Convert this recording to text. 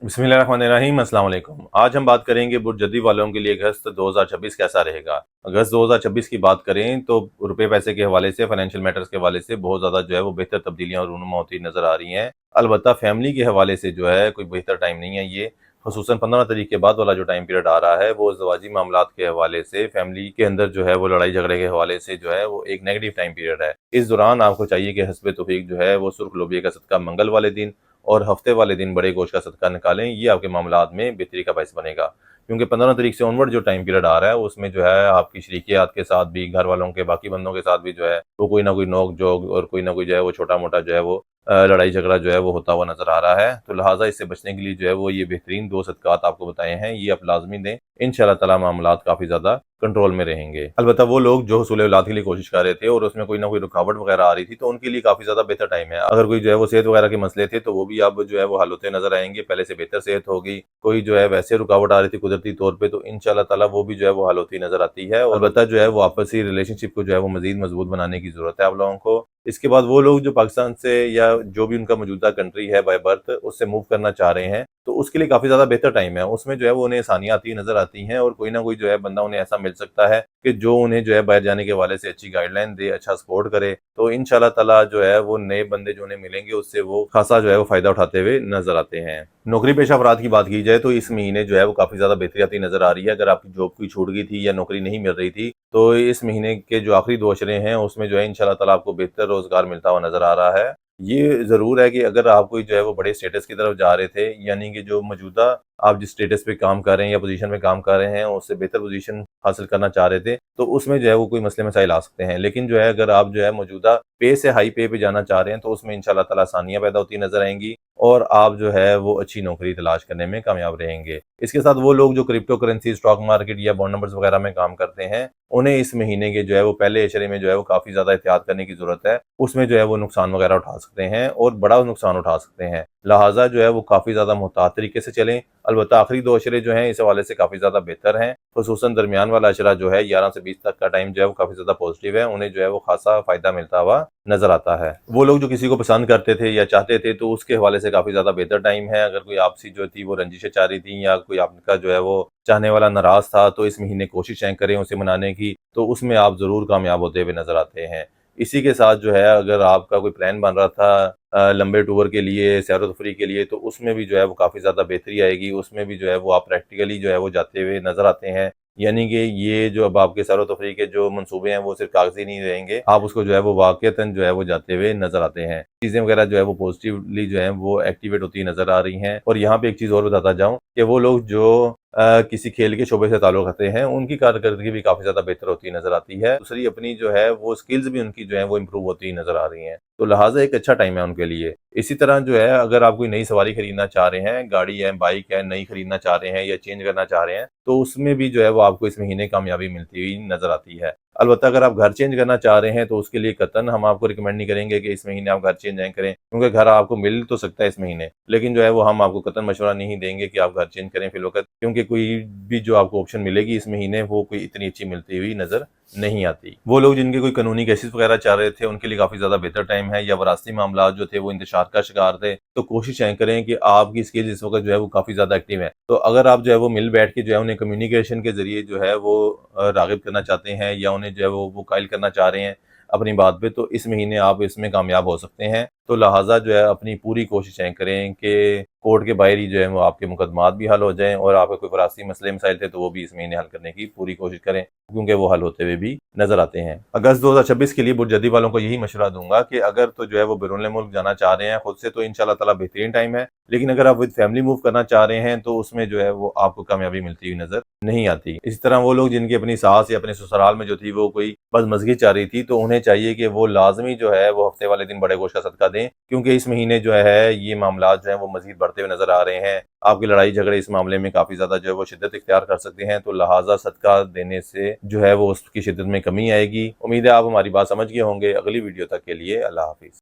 बिस्मिल्लाहिर्रहमानिर्रहीम, अस्सलाम वालेकुम। आज हम बात करेंगे बुर्जदी वालों के लिए अगस्त 2026 कैसा रहेगा। अगस्त 2026 की बात करें तो रुपए पैसे के हवाले से, फाइनेंशियल मैटर्स के हवाले से बहुत ज़्यादा जो है वो बेहतर तब्दीलियाँ और रूनुमा होती नज़र आ रही हैं। अलबत्ता फैमिली के हवाले से जो है कोई बेहतर टाइम नहीं है ये। ख़ुसूसन 15 तारीख के बाद वाला जो टाइम पीरियड आ रहा है वो ज़वाजी मामलात के हवाले से, फैमिली के अंदर जो है वो लड़ाई झगड़े के हवाले से जो है वो एक नेगेटिव टाइम पीरियड है। इस दौरान आपको चाहिए कि हस्बे तौफीक जो है वो सुर्ख लोबिया का सदका मंगल वाले दिन और हफ्ते वाले दिन बड़े गोश्त का सदका निकालें। ये आपके मामलात में बेहतरी का बायस बनेगा, क्योंकि 15 तारीख से ऑनवर्ड जो टाइम पीरियड आ रहा है उसमें जो है आपकी शरीकियात के साथ भी, घर वालों के बाकी बंदों के साथ भी जो है वो कोई ना कोई नोक झोंक और कोई ना कोई जो है वो छोटा मोटा जो है वो लड़ाई झगड़ा जो है वो होता हुआ नजर आ रहा है। तो लिहाजा इससे बचने के लिए जो है वो ये बेहतरीन 2 सदकात आपको बताए हैं, ये आप लाजमी दें। इंशाअल्लाह ताला मामलात काफ़ी ज़्यादा कंट्रोल में रहेंगे। अलबत्ता वो लोग जो हुसूल औलाद के लिए कोशिश कर रहे थे और उसमें कोई ना कोई रुकावट वगैरह आ रही थी, तो उनके लिए काफ़ी ज़्यादा बेहतर टाइम है। अगर कोई जो है वो सेहत वगैरह के मसले थे तो वो भी अब जो है वो हल होते नज़र आएँगे, पहले से बेहतर सेहत होगी। कोई जो है वैसे रुकावट आ रही थी कुदरती तौर पे, तो इंशाअल्लाह ताला वो भी जो है वो हल होती नज़र आती है। और अलबत्ता जो है वो आपसी रिलेशनशिप को जो है वो मज़ीद मज़बूत बनाने की ज़रूरत है आप लोगों को। इसके बाद वो लोग जो पाकिस्तान से या जो भी उनका मौजूदा कंट्री है बाय बर्थ उससे मूव करना चाह रहे हैं, तो उसके लिए काफ़ी ज़्यादा बेहतर टाइम है। उसमें जो है वो उन्हें आसानियाँ आती नज़र आती हैं और कोई ना कोई जो है बंदा उन्हें ऐसा मिल सकता है कि जो उन्हें जो है बाहर जाने के हवाले से अच्छी गाइडलाइन दे, अच्छा सपोर्ट करे। तो इंशाअल्लाह ताला जो है वो नए बंदे जो उन्हें मिलेंगे उससे वो खासा जो है वो फ़ायदा उठाते हुए नज़र आते हैं। नौकरी पेशा अफराद की बात की जाए तो इस महीने जो है वो काफ़ी ज़्यादा बेहतरी आती नज़र आ रही है। अगर आपकी जॉब कोई छूट गई थी या नौकरी नहीं मिल रही थी, तो इस महीने के जो आखिरी 2 अशरे हैं उसमें जो है इंशाअल्लाह ताला आपको बेहतर रोज़गार मिलता हुआ नज़र आ रहा है। ये ज़रूर है कि अगर आप कोई जो है वो बड़े स्टेटस की तरफ जा रहे थे, यानी कि जो मौजूदा आप जिस स्टेटस पे काम कर रहे हैं या पोजीशन पे काम कर रहे हैं उससे बेहतर पोजीशन हासिल करना चाह रहे थे, तो उसमें जो है वो कोई मसले मसाइल आ सकते हैं। लेकिन जो है अगर आप जो है मौजूदा पे से हाई पे जाना चाह रहे हैं, तो उसमें इंशाअल्लाह ताला आसानियाँ पैदा होती नज़र आएँगी और आप जो है वो अच्छी नौकरी तलाश करने में कामयाब रहेंगे। इसके साथ वो लोग जो क्रिप्टो करेंसी, स्टॉक मार्केट या बॉन्ड नंबर्स वगैरह में काम करते हैं, उन्हें इस महीने के जो है वो पहले अशरे में जो है वो काफ़ी ज़्यादा एहतियात करने की ज़रूरत है। उसमें जो है वो नुकसान वगैरह उठा सकते हैं और बड़ा नुकसान उठा सकते हैं। लिहाजा जो है वो काफ़ी ज़्यादा मुहतात तरीके से चलें। अलबत्ता आखिरी 2 अशरे जो हैं इस हवाले से काफ़ी ज़्यादा बेहतर हैं। ख़ुसूसन दरमियान वाला अशरा जो है 11 से 20 तक का टाइम जो है वो काफ़ी ज़्यादा पॉजिटिव है। उन्हें जो है वो ख़ासा फ़ायदा मिलता हुआ नज़र आता है। वो लोग जो किसी को पसंद करते थे या चाहते थे, तो उसके हवाले से काफ़ी ज़्यादा बेहतर टाइम है। अगर कोई आपसी जो थी वो रंजिशें चाह रही थी या कोई आपका जो है वो चाहने वाला नाराज़ था, तो इस महीने कोशिशें करें उसे मनाने की, तो उसमें आप ज़रूर कामयाब होते हुए नज़र आते हैं। इसी के साथ जो है अगर आपका कोई प्लान बन रहा था लंबे टूर के लिए, सैर-ओ-तफरीह के लिए, तो उसमें भी जो है वो काफ़ी ज़्यादा बेहतरी आएगी। उसमें भी जो है वो आप प्रैक्टिकली जो है वो जाते हुए नज़र आते हैं। यानी कि ये जो अब आपके सैर-ओ-तफरीह के जो मंसूबे हैं वो सिर्फ़ कागज़ी नहीं रहेंगे, आप उसको जो है वो वाक़ईतन जो है वो जाते हुए नज़र आते हैं। चीज़ें वग़ैरह जो है वो पॉज़िटिवली जो है वो एक्टिवेट होती नज़र आ रही हैं। और यहाँ पे एक चीज़ और बताता जाऊँ कि वो लोग जो किसी खेल के शोबे से ताल्लुक़ रखते हैं, उनकी कारकर्दगी भी काफ़ी ज़्यादा बेहतर होती नज़र आती है। दूसरी अपनी जो है वो स्किल्स भी उनकी जो है वो इम्प्रूव होती नज़र आ रही हैं। तो लिहाज़ा एक अच्छा टाइम है उनके लिए। इसी तरह जो है अगर आप कोई नई सवारी खरीदना चाह रहे हैं, गाड़ी है, बाइक है, नई खरीदना चाह रहे हैं या चेंज करना चाह रहे हैं, तो उसमें भी जो है वो आपको इस महीने कामयाबी मिलती हुई नज़र आती है। अलबत्ता अगर आप घर चेंज करना चाह रहे हैं, तो उसके लिए कतई हम आपको रिकमेंड नहीं करेंगे कि इस महीने आप घर चेंज नहीं करें, क्योंकि घर आपको मिल तो सकता है इस महीने, लेकिन जो है वो हम आपको कतई मशवरा नहीं देंगे कि आप घर चेंज करें फिलवक़्त, क्योंकि कोई भी जो आपको ऑप्शन मिलेगी इस महीने वो कोई इतनी अच्छी मिलती हुई नज़र नहीं आती। वो लोग जिनके कोई कानूनी केसेस वगैरह चल रहे थे, उनके लिए काफ़ी ज़्यादा बेहतर टाइम है, या वरासती मामलात जो थे वो इंतशार का शिकार थे, तो कोशिशें करें कि आपकी स्किल्स इस वक़्त जो है वो काफ़ी ज़्यादा एक्टिव है। तो अगर आप जो है वो मिल बैठ के जो है उन्हें कम्युनिकेशन के ज़रिए जो है वो राग़िब करना चाहते हैं या उन्हें जो है वो कायल करना चाह रहे हैं अपनी बात पे, तो इस महीने आप इसमें कामयाब हो सकते हैं। तो लिहाज़ा जो है अपनी पूरी कोशिशें करें कि कोर्ट के बाहर ही जो है वो आपके मुकदमात भी हल हो जाएँ और आपके कोई वरासती मसले मसाइल थे तो वो भी इस महीने हल करने की पूरी कोशिश करें, क्योंकि वो हल होते हुए भी नज़र आते हैं। अगस्त 2026 के लिए बुर्जदी वालों को यही मशवरा दूँगा कि अगर तो जो है वो बैरून मुल्क जाना चाह रहे हैं खुद से, तो इंशाअल्लाह ताला बेहतरीन टाइम है। लेकिन अगर आप विद फैमिली मूव करना चाह रहे हैं, तो उसमें जो है वो आपको कामयाबी मिलती हुई नज़र नहीं आती। इसी तरह वो लोग जिनकी अपनी सास या अपने ससुराल में जो थी वो कोई बदमज़गी चाह रही थी, तो उन्हें चाहिए कि वो लाज़मी जो है वो हफ्ते वाले दिन बड़े गोश्त का सदका दें, क्योंकि इस महीने जो है ये मामलात जो हैं वो मज़ीद बढ़ते हुए नज़र आ रहे हैं। आपकी लड़ाई झगड़े इस मामले में काफ़ी ज़्यादा जो है वो शिद्दत इख्तियार कर सकते हैं, तो लिहाज़ा सदका देने से जो है वो उसकी शिद्दत में कमी आएगी। उम्मीद है आप हमारी बात समझ गए होंगे। अगली वीडियो तक के लिए अल्लाह हाफ़िज़।